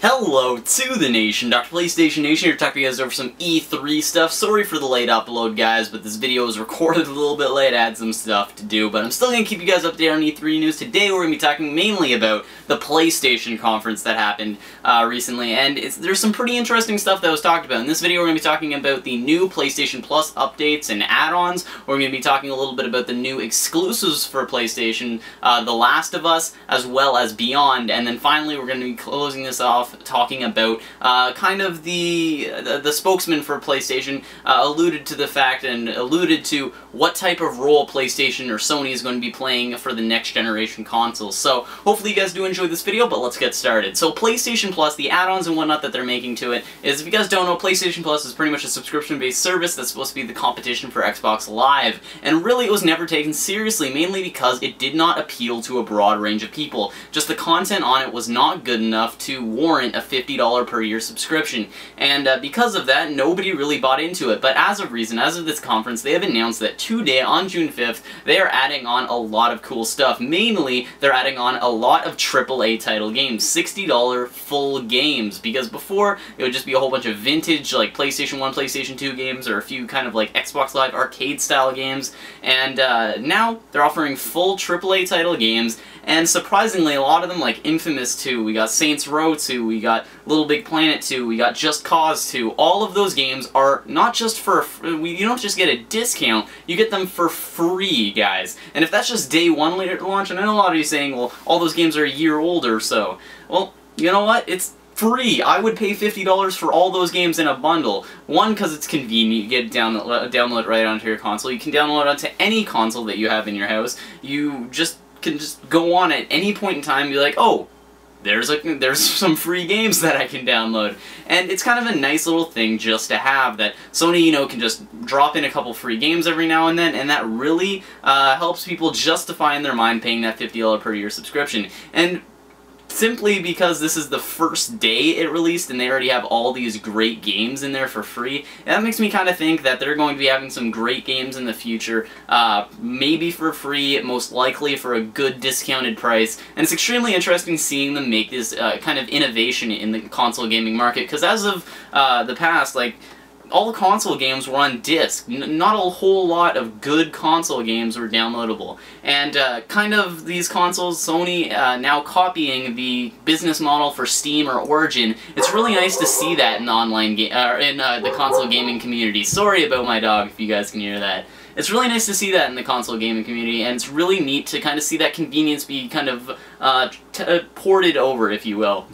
Hello to the nation, DrPlaystationNation here to talk to you guys over some E3 stuff. Sorry for the late upload, guys, but this video was recorded a little bit late. I had some stuff to do, but I'm still going to keep you guys updated on E3 news. Today we're going to be talking mainly about the PlayStation conference that happened recently, and there's some pretty interesting stuff that was talked about. In this video we're going to be talking about the new PlayStation Plus updates and add-ons. We're going to be talking a little bit about the new exclusives for PlayStation, The Last of Us, as well as Beyond, and then finally we're going to be closing this off talking about kind of the spokesman for PlayStation alluded to the fact and alluded to what type of role PlayStation or Sony is going to be playing for the next generation consoles. So hopefully you guys do enjoy this video, but let's get started. So PlayStation Plus, the add-ons and whatnot that they're making to it is, if you guys don't know, PlayStation Plus is pretty much a subscription-based service that's supposed to be the competition for Xbox Live, and really it was never taken seriously, mainly because it did not appeal to a broad range of people. Just the content on it was not good enough to warrant a $50 per year subscription, and because of that, nobody really bought into it. But as of this conference, they have announced that today, on June 5th, they are adding on a lot of cool stuff. Mainly, they're adding on a lot of AAA title games, $60 full games, because before, it would just be a whole bunch of vintage, like PlayStation 1, PlayStation 2 games, or a few kind of like Xbox Live arcade-style games, and now they're offering full AAA title games, and surprisingly, a lot of them, like Infamous 2, we got Saints Row 2, we got Little Big Planet 2, we got Just Cause 2, all of those games are not just for, you don't just get a discount, you get them for free, guys. And if that's just day one launch, and I know a lot of you saying, well, all those games are a year old or so, well, you know what, it's free. I would pay $50 for all those games in a bundle. One, because it's convenient, you get download it right onto your console, you can download it onto any console that you have in your house, you can just go on at any point in time and be like, oh, there's some free games that I can download. And it's kind of a nice little thing just to have, that Sony, you know, can just drop in a couple free games every now and then, and that really helps people justify in their mind paying that $50 per year subscription. And simply because this is the first day it released and they already have all these great games in there for free, that makes me kind of think that they're going to be having some great games in the future, maybe for free, most likely for a good discounted price, and it's extremely interesting seeing them make this kind of innovation in the console gaming market, because as of the past, like, all the console games were on disc. Not a whole lot of good console games were downloadable. And kind of these consoles, Sony now copying the business model for Steam or Origin. It's really nice to see that in the online game, in the console gaming community. Sorry about my dog if you guys can hear that. It's really nice to see that in the console gaming community, and it's really neat to kind of see that convenience be kind of ported over, if you will.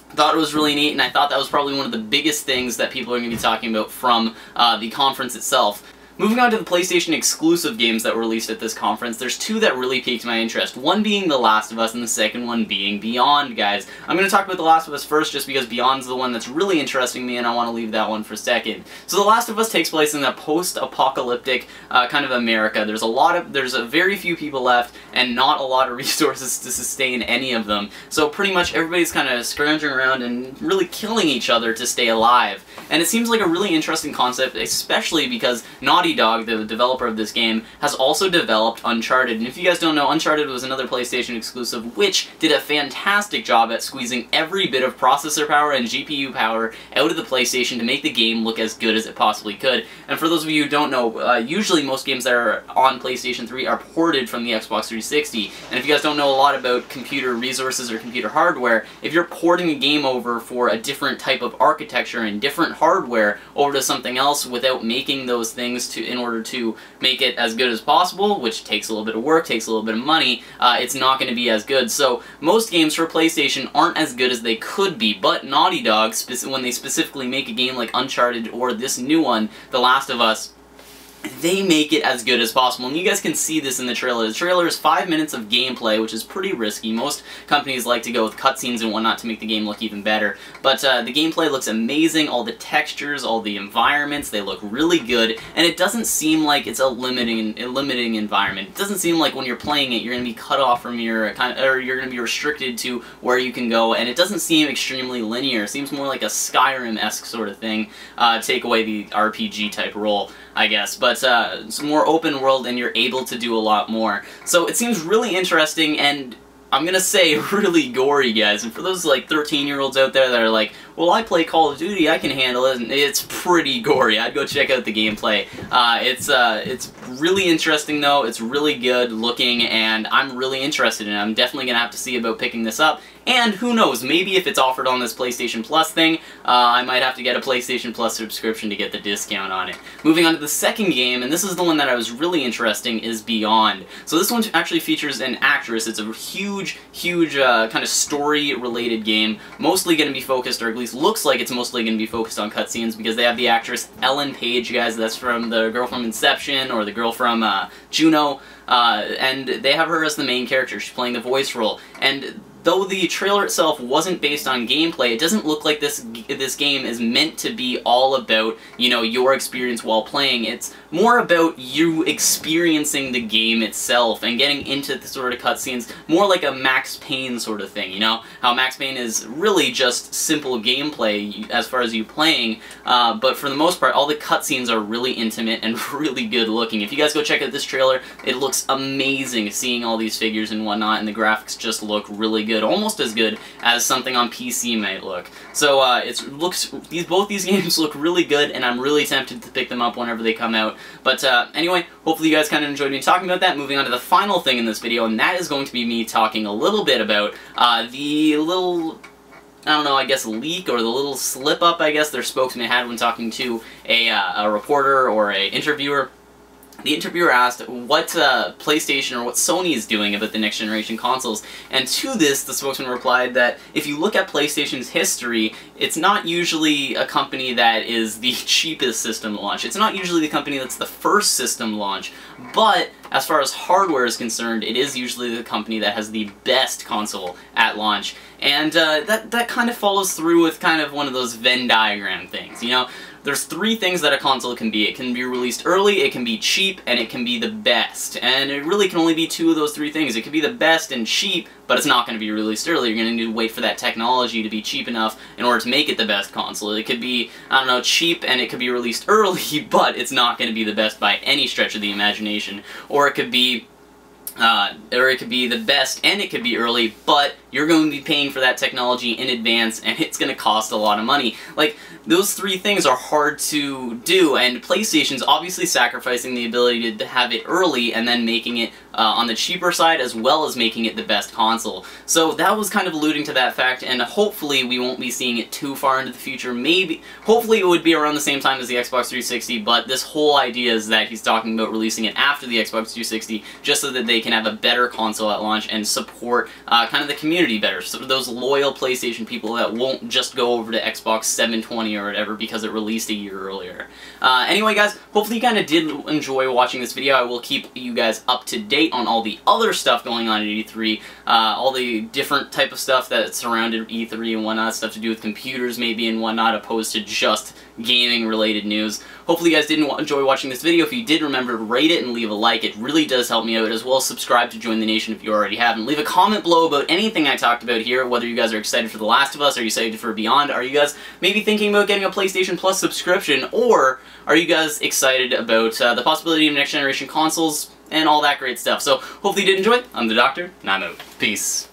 Thought it was really neat, and I thought that was probably one of the biggest things that people are going to be talking about from the conference itself. Moving on to the PlayStation exclusive games that were released at this conference, there's two that really piqued my interest. One being The Last of Us, and the second one being Beyond, guys. I'm going to talk about The Last of Us first, just because Beyond's the one that's really interesting me, and I want to leave that one for second. So The Last of Us takes place in a post-apocalyptic kind of America. There's a very few people left, and not a lot of resources to sustain any of them. So pretty much everybody's kind of scrounging around and really killing each other to stay alive. And it seems like a really interesting concept, especially because Naughty Dog, the developer of this game, has also developed Uncharted. And if you guys don't know, Uncharted was another PlayStation exclusive, which did a fantastic job at squeezing every bit of processor power and GPU power out of the PlayStation to make the game look as good as it possibly could. And for those of you who don't know, usually most games that are on PlayStation 3 are ported from the Xbox 360. And if you guys don't know a lot about computer resources or computer hardware, if you're porting a game over for a different type of architecture and different hardware over to something else without making those things in order to make it as good as possible, which takes a little bit of work, takes a little bit of money, it's not going to be as good. So most games for PlayStation aren't as good as they could be, but Naughty Dog, when they specifically make a game like Uncharted or this new one, The Last of Us, they make it as good as possible, and you guys can see this in the trailer. The trailer is 5 minutes of gameplay, which is pretty risky. Most companies like to go with cutscenes and whatnot to make the game look even better, but the gameplay looks amazing. All the textures, all the environments, they look really good, and it doesn't seem like it's a limiting environment. It doesn't seem like when you're playing it, you're going to be cut off from your, or you're going to be restricted to where you can go, and it doesn't seem extremely linear. It seems more like a Skyrim-esque sort of thing, take away the RPG type role, I guess, but it's more open world and you're able to do a lot more. So it seems really interesting, and I'm gonna say, really gory, guys. And for those, like, 13-year-olds out there that are like, well, I play Call of Duty, I can handle it, and it's pretty gory. I'd go check out the gameplay. It's really interesting, though. It's really good looking, and I'm really interested in it. I'm definitely gonna have to see about picking this up. And who knows, maybe if it's offered on this PlayStation Plus thing, I might have to get a PlayStation Plus subscription to get the discount on it. Moving on to the second game, and this is the one that I was really interested in, is Beyond. So this one actually features an actress. It's a huge kind of story-related game, mostly going to be focused, or at least looks like it's mostly going to be focused on cutscenes, because they have the actress Ellen Page, guys. That's from the girl from Inception, or the girl from Juno, and they have her as the main character. She's playing the voice role, and though the trailer itself wasn't based on gameplay, it doesn't look like this game is meant to be all about, you know, your experience while playing. It's more about you experiencing the game itself and getting into the sort of cutscenes, more like a Max Payne sort of thing, you know? How Max Payne is really just simple gameplay as far as you playing, but for the most part, all the cutscenes are really intimate and really good looking. If you guys go check out this trailer, it looks amazing seeing all these figures and whatnot, and the graphics just look really good. Almost as good as something on PC might look. So both these games look really good, and I'm really tempted to pick them up whenever they come out. But anyway, hopefully you guys kind of enjoyed me talking about that. Moving on to the final thing in this video, and that is going to be me talking a little bit about the little, I don't know, I guess leak, or the little slip-up, I guess, their spokesman had when talking to a reporter or a interviewer. The interviewer asked what PlayStation or what Sony is doing about the next generation consoles, and to this the spokesman replied that if you look at PlayStation's history, it's not usually a company that is the cheapest system launch. It's not usually the company that's the first system launch, but as far as hardware is concerned, it is usually the company that has the best console at launch. And that kind of follows through with kind of one of those Venn diagram things, you know? There's three things that a console can be. It can be released early, it can be cheap, and it can be the best. And it really can only be two of those three things. It can be the best and cheap, but it's not going to be released early. You're going to need to wait for that technology to be cheap enough in order to make it the best console. It could be, I don't know, cheap and it could be released early, but it's not going to be the best by any stretch of the imagination. Or it could be the best and it could be early, but you're going to be paying for that technology in advance and it's going to cost a lot of money. Like, those three things are hard to do, and PlayStation's obviously sacrificing the ability to have it early and then making it on the cheaper side, as well as making it the best console. So that was kind of alluding to that fact, and hopefully we won't be seeing it too far into the future. Hopefully it would be around the same time as the Xbox 360, but this whole idea is that he's talking about releasing it after the Xbox 360, just so that they can have a better console at launch and support kind of the community better. So those loyal PlayStation people that won't just go over to Xbox 720 or whatever because it released a year earlier. Anyway, guys, hopefully you kind of did enjoy watching this video. I will keep you guys up to date on all the other stuff going on at E3, all the different type of stuff that surrounded E3 and whatnot, stuff to do with computers maybe and whatnot, opposed to just gaming related news. Hopefully you guys did enjoy watching this video. If you did, remember to rate it and leave a like. It really does help me out, as well as subscribe to join the nation if you already haven't. Leave a comment below about anything I talked about here, whether you guys are excited for The Last of Us, are you excited for Beyond, are you guys maybe thinking about getting a PlayStation Plus subscription, or are you guys excited about the possibility of next generation consoles and all that great stuff. So hopefully you did enjoy. I'm the Doctor, and I'm out. Peace.